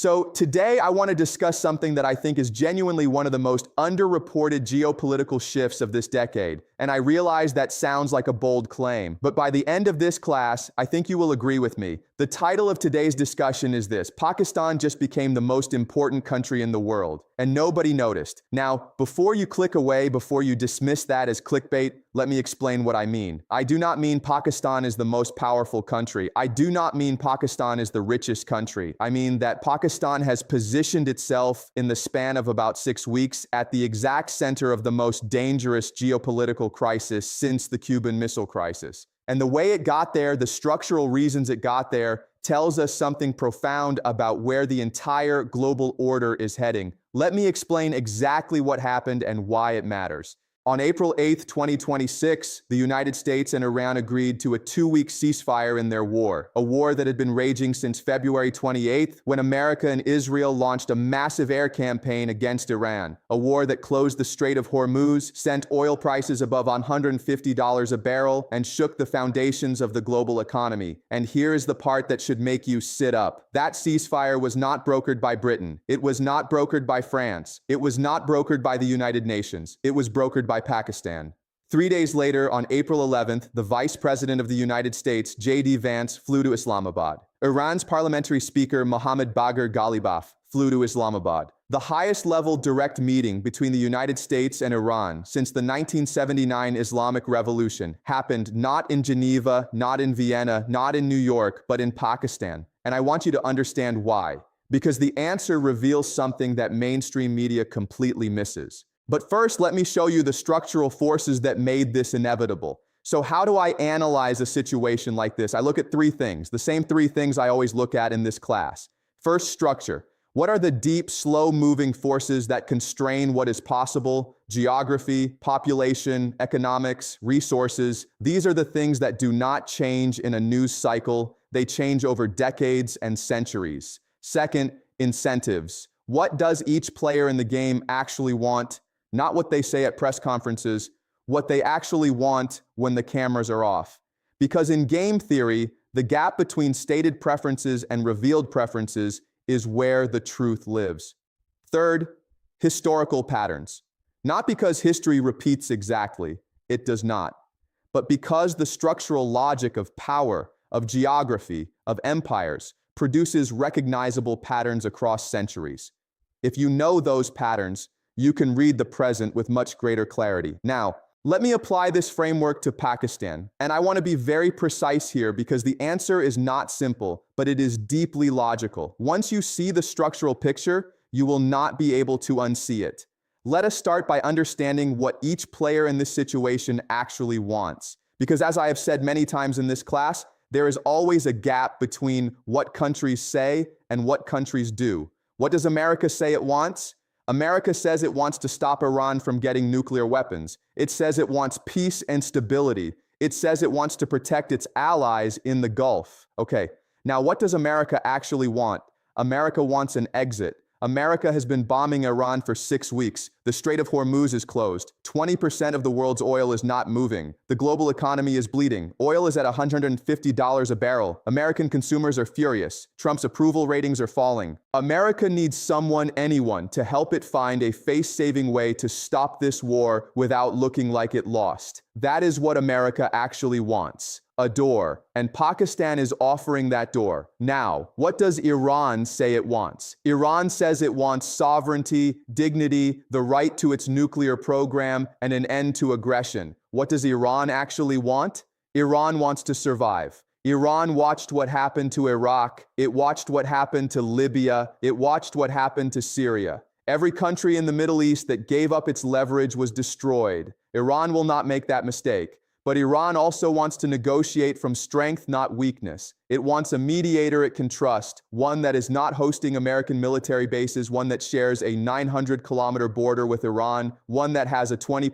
So today I want to discuss something that I think is genuinely one of the most underreported geopolitical shifts of this decade. And I realize that sounds like a bold claim, but by the end of this class, I think you will agree with me. The title of today's discussion is this: Pakistan just became the most important country in the world, and nobody noticed. Now, before you click away, before you dismiss that as clickbait, let me explain what I mean. I do not mean Pakistan is the most powerful country. I do not mean Pakistan is the richest country. I mean that Pakistan has positioned itself in the span of about 6 weeks at the exact center of the most dangerous geopolitical crisis since the Cuban Missile Crisis. And the way it got there, the structural reasons it got there, tells us something profound about where the entire global order is heading. Let me explain exactly what happened and why it matters. On April 8, 2026, the United States and Iran agreed to a 2-week ceasefire in their war, a war that had been raging since February 28th, when America and Israel launched a massive air campaign against Iran, a war that closed the Strait of Hormuz, sent oil prices above $150 a barrel, and shook the foundations of the global economy. And here is the part that should make you sit up. That ceasefire was not brokered by Britain. It was not brokered by France. It was not brokered by the United Nations. It was brokered by Pakistan. 3 days later, on April 11th, the Vice President of the United States, J.D. Vance, flew to Islamabad. Iran's Parliamentary Speaker, Mohammad Bagher Ghalibaf, flew to Islamabad. The highest-level direct meeting between the United States and Iran since the 1979 Islamic Revolution happened not in Geneva, not in Vienna, not in New York, but in Pakistan. And I want you to understand why. Because the answer reveals something that mainstream media completely misses. But first, let me show you the structural forces that made this inevitable. So how do I analyze a situation like this? I look at 3 things, the same 3 things I always look at in this class. First, structure. What are the deep, slow-moving forces that constrain what is possible? Geography, population, economics, resources. These are the things that do not change in a news cycle. They change over decades and centuries. Second, incentives. What does each player in the game actually want? Not what they say at press conferences, what they actually want when the cameras are off. Because in game theory, the gap between stated preferences and revealed preferences is where the truth lives. Third, historical patterns. Not because history repeats exactly, it does not, but because the structural logic of power, of geography, of empires produces recognizable patterns across centuries. If you know those patterns, you can read the present with much greater clarity. Now, let me apply this framework to Pakistan, and I want to be very precise here because the answer is not simple, but it is deeply logical. Once you see the structural picture, you will not be able to unsee it. Let us start by understanding what each player in this situation actually wants. Because as I have said many times in this class, there is always a gap between what countries say and what countries do. What does America say it wants? America says it wants to stop Iran from getting nuclear weapons. It says it wants peace and stability. It says it wants to protect its allies in the Gulf. Okay, now what does America actually want? America wants an exit. America has been bombing Iran for 6 weeks. The Strait of Hormuz is closed. 20% of the world's oil is not moving. The global economy is bleeding. Oil is at $150 a barrel. American consumers are furious. Trump's approval ratings are falling. America needs someone, anyone, to help it find a face-saving way to stop this war without looking like it lost. That is what America actually wants. A door, and Pakistan is offering that door. Now, what does Iran say it wants? Iran says it wants sovereignty, dignity, the right to its nuclear program, and an end to aggression. What does Iran actually want? Iran wants to survive. Iran watched what happened to Iraq. It watched what happened to Libya. It watched what happened to Syria. Every country in the Middle East that gave up its leverage was destroyed. Iran will not make that mistake. But Iran also wants to negotiate from strength, not weakness. It wants a mediator it can trust, one that is not hosting American military bases, one that shares a 900-kilometer border with Iran, one that has a 20%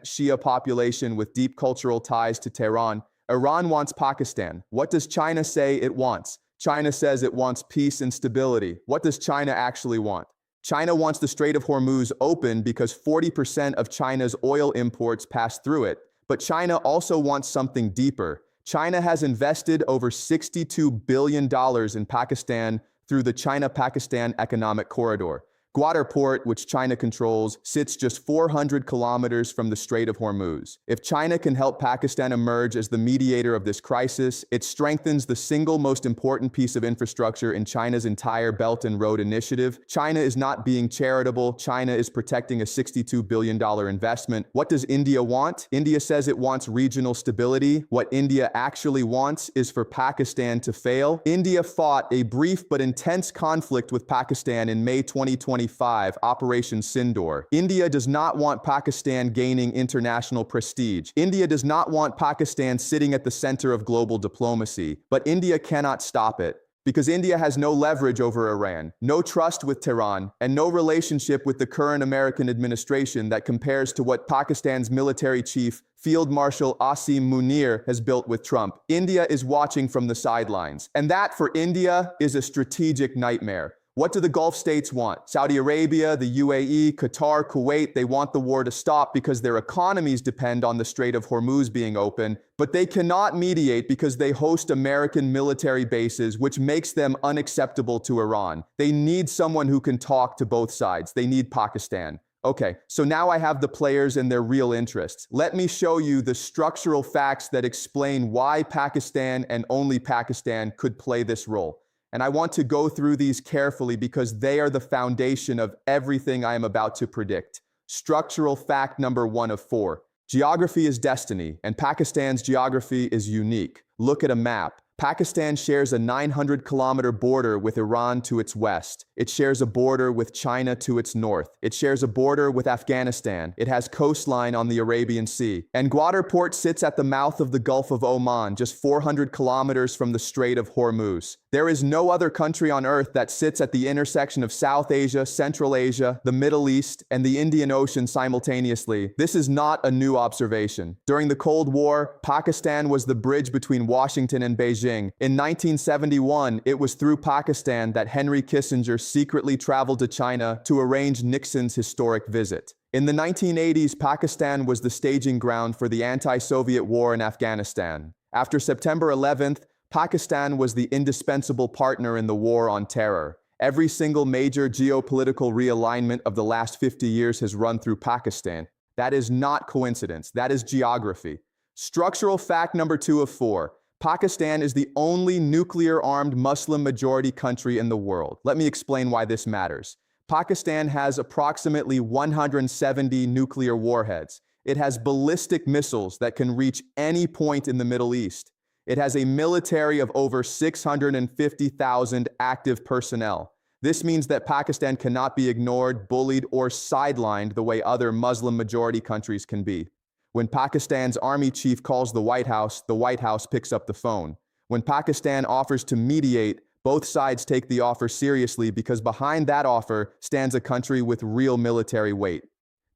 Shia population with deep cultural ties to Tehran. Iran wants Pakistan. What does China say it wants? China says it wants peace and stability. What does China actually want? China wants the Strait of Hormuz open because 40% of China's oil imports pass through it. But China also wants something deeper. China has invested over $62 billion in Pakistan through the China-Pakistan Economic Corridor. Gwadar Port, which China controls, sits just 400 kilometers from the Strait of Hormuz. If China can help Pakistan emerge as the mediator of this crisis, it strengthens the single most important piece of infrastructure in China's entire Belt and Road Initiative. China is not being charitable. China is protecting a $62 billion investment. What does India want? India says it wants regional stability. What India actually wants is for Pakistan to fail. India fought a brief but intense conflict with Pakistan in May 2020. Operation Sindoor. India does not want Pakistan gaining international prestige. India does not want Pakistan sitting at the center of global diplomacy. But India cannot stop it, because India has no leverage over Iran, no trust with Tehran, and no relationship with the current American administration that compares to what Pakistan's military chief, Field Marshal Asim Munir, has built with Trump. India is watching from the sidelines. And that, for India, is a strategic nightmare. What do the Gulf states want? Saudi Arabia, the UAE, Qatar, Kuwait, they want the war to stop because their economies depend on the Strait of Hormuz being open, but they cannot mediate because they host American military bases, which makes them unacceptable to Iran. They need someone who can talk to both sides. They need Pakistan. Okay, so now I have the players and their real interests. Let me show you the structural facts that explain why Pakistan and only Pakistan could play this role. And I want to go through these carefully because they are the foundation of everything I am about to predict. Structural fact number 1 of 4. Geography is destiny, and Pakistan's geography is unique. Look at a map. Pakistan shares a 900-kilometer border with Iran to its west. It shares a border with China to its north. It shares a border with Afghanistan. It has coastline on the Arabian Sea. And Gwadar Port sits at the mouth of the Gulf of Oman, just 400 kilometers from the Strait of Hormuz. There is no other country on earth that sits at the intersection of South Asia, Central Asia, the Middle East, and the Indian Ocean simultaneously. This is not a new observation. During the Cold War, Pakistan was the bridge between Washington and Beijing. In 1971, it was through Pakistan that Henry Kissinger secretly traveled to China to arrange Nixon's historic visit. In the 1980s, Pakistan was the staging ground for the anti-Soviet war in Afghanistan. After September 11th, Pakistan was the indispensable partner in the war on terror. Every single major geopolitical realignment of the last 50 years has run through Pakistan. That is not coincidence. That is geography. Structural fact number 2 of 4. Pakistan is the only nuclear-armed Muslim-majority country in the world. Let me explain why this matters. Pakistan has approximately 170 nuclear warheads. It has ballistic missiles that can reach any point in the Middle East. It has a military of over 650,000 active personnel. This means that Pakistan cannot be ignored, bullied, or sidelined the way other Muslim-majority countries can be. When Pakistan's army chief calls the White House picks up the phone. When Pakistan offers to mediate, both sides take the offer seriously because behind that offer stands a country with real military weight.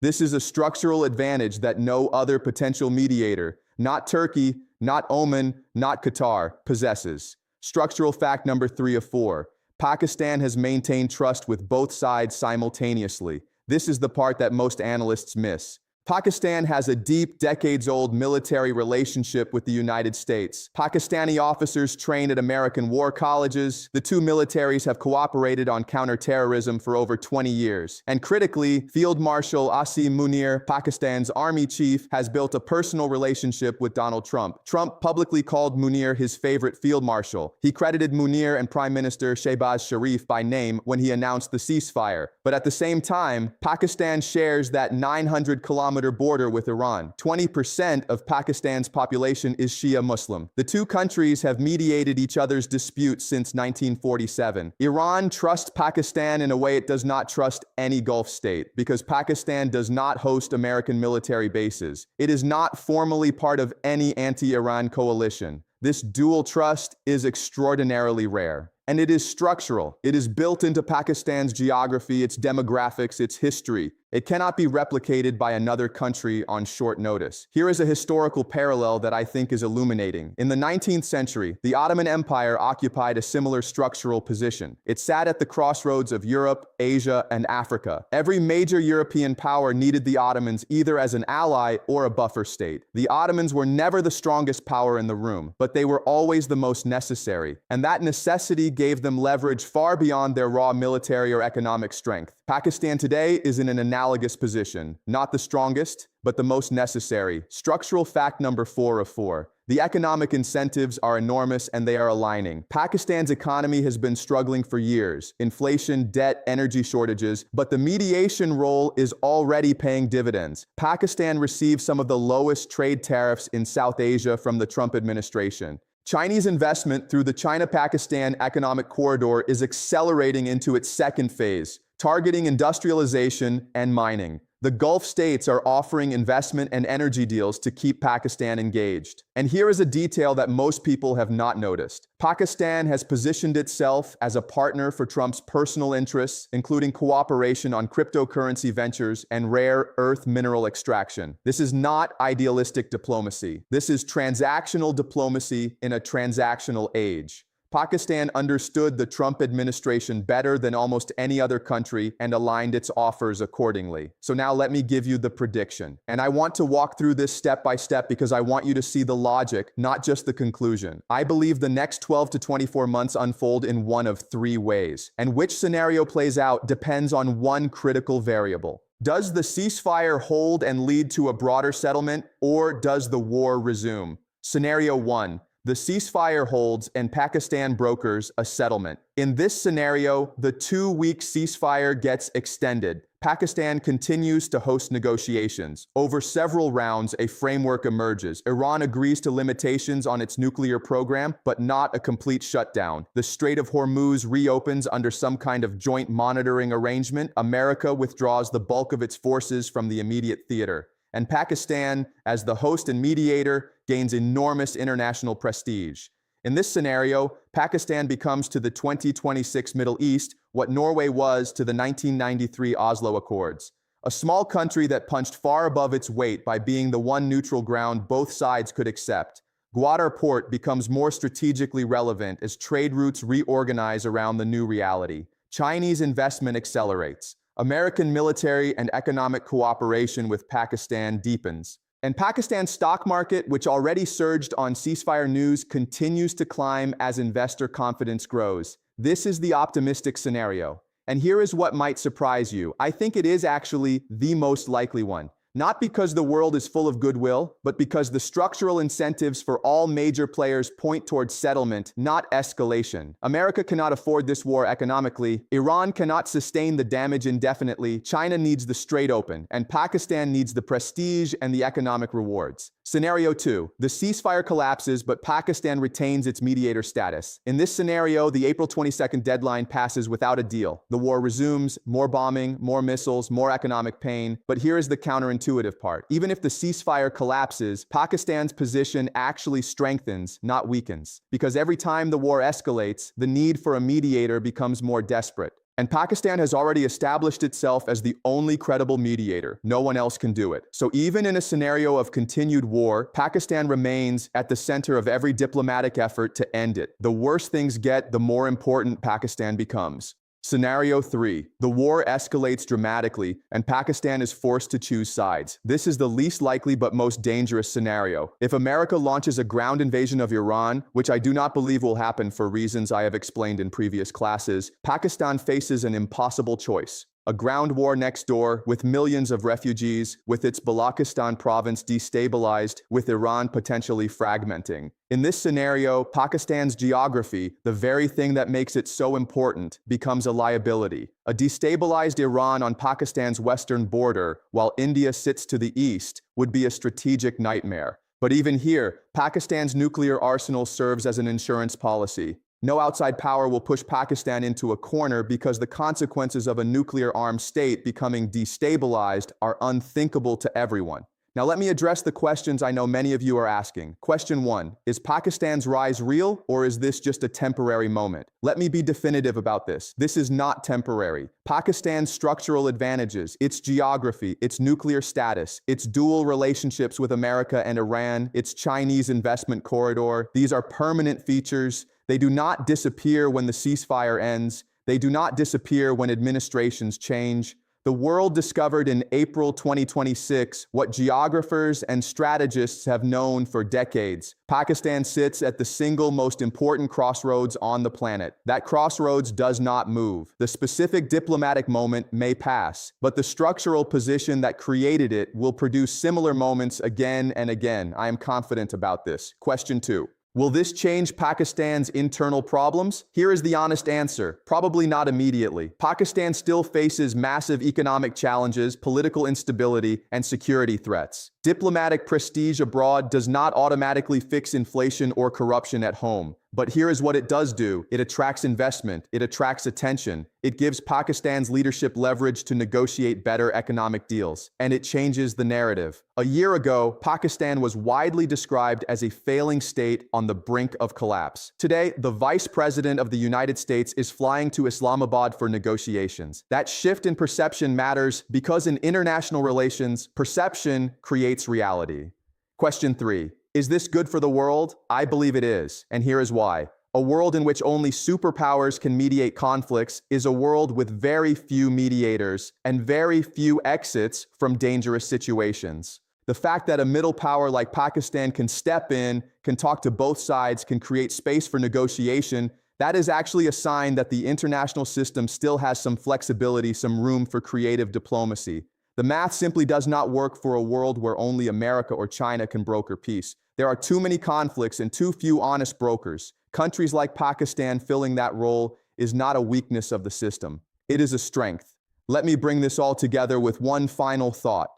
This is a structural advantage that no other potential mediator, not Turkey, not Oman, not Qatar, possesses. Structural fact number 3 of 4. Pakistan has maintained trust with both sides simultaneously. This is the part that most analysts miss. Pakistan has a deep, decades-old military relationship with the United States. Pakistani officers train at American war colleges. The two militaries have cooperated on counterterrorism for over 20 years. And critically, Field Marshal Asim Munir, Pakistan's army chief, has built a personal relationship with Donald Trump. Trump publicly called Munir his favorite field marshal. He credited Munir and Prime Minister Shehbaz Sharif by name when he announced the ceasefire. But at the same time, Pakistan shares that 900-kilometer border with Iran. 20% of Pakistan's population is Shia Muslim. The two countries have mediated each other's disputes since 1947. Iran trusts Pakistan in a way it does not trust any Gulf state because Pakistan does not host American military bases. It is not formally part of any anti-Iran coalition. This dual trust is extraordinarily rare. And it is structural. It is built into Pakistan's geography, its demographics, its history. It cannot be replicated by another country on short notice. Here is a historical parallel that I think is illuminating. In the 19th century, the Ottoman Empire occupied a similar structural position. It sat at the crossroads of Europe, Asia, and Africa. Every major European power needed the Ottomans either as an ally or a buffer state. The Ottomans were never the strongest power in the room, but they were always the most necessary, and that necessity gave them leverage far beyond their raw military or economic strength. Pakistan today is in an analogous position, not the strongest, but the most necessary. Structural fact number 4 of 4. The economic incentives are enormous and they are aligning. Pakistan's economy has been struggling for years. Inflation, debt, energy shortages, but the mediation role is already paying dividends. Pakistan received some of the lowest trade tariffs in South Asia from the Trump administration. Chinese investment through the China-Pakistan Economic Corridor is accelerating into its second phase, targeting industrialization and mining. The Gulf states are offering investment and energy deals to keep Pakistan engaged. And here is a detail that most people have not noticed. Pakistan has positioned itself as a partner for Trump's personal interests, including cooperation on cryptocurrency ventures and rare earth mineral extraction. This is not idealistic diplomacy. This is transactional diplomacy in a transactional age. Pakistan understood the Trump administration better than almost any other country and aligned its offers accordingly. So now let me give you the prediction. And I want to walk through this step by step because I want you to see the logic, not just the conclusion. I believe the next 12 to 24 months unfold in one of 3 ways. And which scenario plays out depends on one critical variable. Does the ceasefire hold and lead to a broader settlement, or does the war resume? Scenario 1. The ceasefire holds and Pakistan brokers a settlement. In this scenario, the 2-week ceasefire gets extended. Pakistan continues to host negotiations. Over several rounds, a framework emerges. Iran agrees to limitations on its nuclear program, but not a complete shutdown. The Strait of Hormuz reopens under some kind of joint monitoring arrangement. America withdraws the bulk of its forces from the immediate theater. And Pakistan, as the host and mediator, gains enormous international prestige. In this scenario, Pakistan becomes to the 2026 Middle East what Norway was to the 1993 Oslo Accords. A small country that punched far above its weight by being the one neutral ground both sides could accept. Gwadar Port becomes more strategically relevant as trade routes reorganize around the new reality. Chinese investment accelerates. American military and economic cooperation with Pakistan deepens. And Pakistan's stock market, which already surged on ceasefire news, continues to climb as investor confidence grows. This is the optimistic scenario. And here is what might surprise you. I think it is actually the most likely one. Not because the world is full of goodwill, but because the structural incentives for all major players point towards settlement, not escalation. America cannot afford this war economically. Iran cannot sustain the damage indefinitely. China needs the Strait open, and Pakistan needs the prestige and the economic rewards. Scenario 2. The ceasefire collapses, but Pakistan retains its mediator status. In this scenario, the April 22nd deadline passes without a deal. The war resumes, more bombing, more missiles, more economic pain. But here is the counterintuitive part. Even if the ceasefire collapses, Pakistan's position actually strengthens, not weakens. Because every time the war escalates, the need for a mediator becomes more desperate. And Pakistan has already established itself as the only credible mediator. No one else can do it. So even in a scenario of continued war, Pakistan remains at the center of every diplomatic effort to end it. The worse things get, the more important Pakistan becomes. Scenario 3. The war escalates dramatically, and Pakistan is forced to choose sides. This is the least likely but most dangerous scenario. If America launches a ground invasion of Iran, which I do not believe will happen for reasons I have explained in previous classes, Pakistan faces an impossible choice. A ground war next door, with millions of refugees, with its Balochistan province destabilized, with Iran potentially fragmenting. In this scenario, Pakistan's geography, the very thing that makes it so important, becomes a liability. A destabilized Iran on Pakistan's western border, while India sits to the east, would be a strategic nightmare. But even here, Pakistan's nuclear arsenal serves as an insurance policy. No outside power will push Pakistan into a corner because the consequences of a nuclear-armed state becoming destabilized are unthinkable to everyone. Now let me address the questions I know many of you are asking. Question 1, is Pakistan's rise real, or is this just a temporary moment? Let me be definitive about this. This is not temporary. Pakistan's structural advantages, its geography, its nuclear status, its dual relationships with America and Iran, its Chinese investment corridor, these are permanent features. They do not disappear when the ceasefire ends. They do not disappear when administrations change. The world discovered in April 2026 what geographers and strategists have known for decades. Pakistan sits at the single most important crossroads on the planet. That crossroads does not move. The specific diplomatic moment may pass, but the structural position that created it will produce similar moments again and again. I am confident about this. Question 2. Will this change Pakistan's internal problems? Here is the honest answer. Probably not immediately. Pakistan still faces massive economic challenges, political instability, and security threats. Diplomatic prestige abroad does not automatically fix inflation or corruption at home. But here is what it does do. It attracts investment. It attracts attention. It gives Pakistan's leadership leverage to negotiate better economic deals. And it changes the narrative. A year ago, Pakistan was widely described as a failing state on the brink of collapse. Today, the Vice President of the United States is flying to Islamabad for negotiations. That shift in perception matters because in international relations, perception creates reality. Question 3. Is this good for the world? I believe it is, and here is why. A world in which only superpowers can mediate conflicts is a world with very few mediators and very few exits from dangerous situations. The fact that a middle power like Pakistan can step in, can talk to both sides, can create space for negotiation, that is actually a sign that the international system still has some flexibility, some room for creative diplomacy. The math simply does not work for a world where only America or China can broker peace. There are too many conflicts and too few honest brokers. Countries like Pakistan filling that role is not a weakness of the system. It is a strength. Let me bring this all together with one final thought.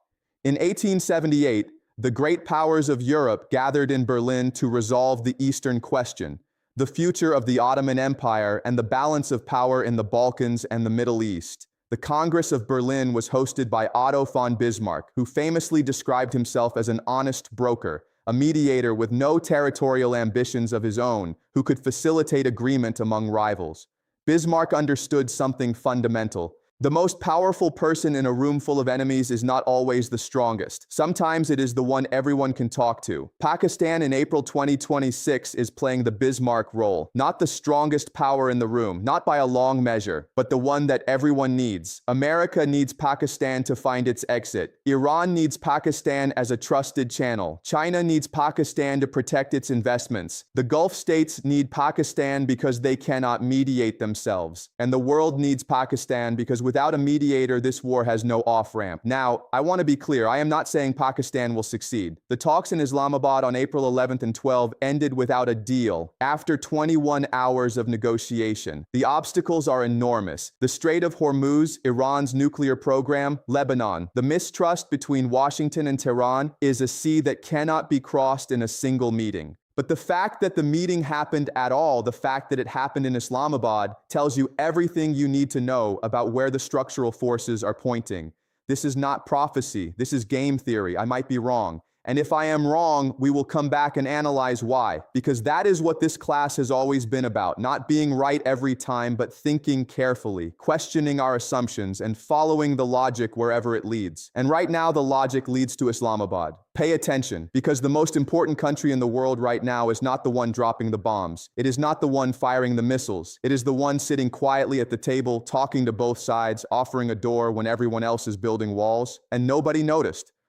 In 1878, the great powers of Europe gathered in Berlin to resolve the Eastern question, the future of the Ottoman Empire and the balance of power in the Balkans and the Middle East. The Congress of Berlin was hosted by Otto von Bismarck, who famously described himself as an honest broker, a mediator with no territorial ambitions of his own, who could facilitate agreement among rivals. Bismarck understood something fundamental. The most powerful person in a room full of enemies is not always the strongest. Sometimes it is the one everyone can talk to. Pakistan in April 2026 is playing the Bismarck role. Not the strongest power in the room, not by a long measure, but the one that everyone needs. America needs Pakistan to find its exit. Iran needs Pakistan as a trusted channel. China needs Pakistan to protect its investments. The Gulf states need Pakistan because they cannot mediate themselves. And the world needs Pakistan because without a mediator, this war has no off-ramp. Now, I want to be clear, I am not saying Pakistan will succeed. The talks in Islamabad on April 11th and 12th ended without a deal. After 21 hours of negotiation, the obstacles are enormous. The Strait of Hormuz, Iran's nuclear program, Lebanon. The mistrust between Washington and Tehran is a sea that cannot be crossed in a single meeting. But the fact that the meeting happened at all, the fact that it happened in Islamabad, tells you everything you need to know about where the structural forces are pointing. This is not prophecy. This is game theory. I might be wrong. And if I am wrong, we will come back and analyze why. Because that is what this class has always been about. Not being right every time, but thinking carefully, questioning our assumptions, and following the logic wherever it leads. And right now, the logic leads to Islamabad. Pay attention, because the most important country in the world right now is not the one dropping the bombs. It is not the one firing the missiles. It is the one sitting quietly at the table, talking to both sides, offering a door when everyone else is building walls. And nobody noticed.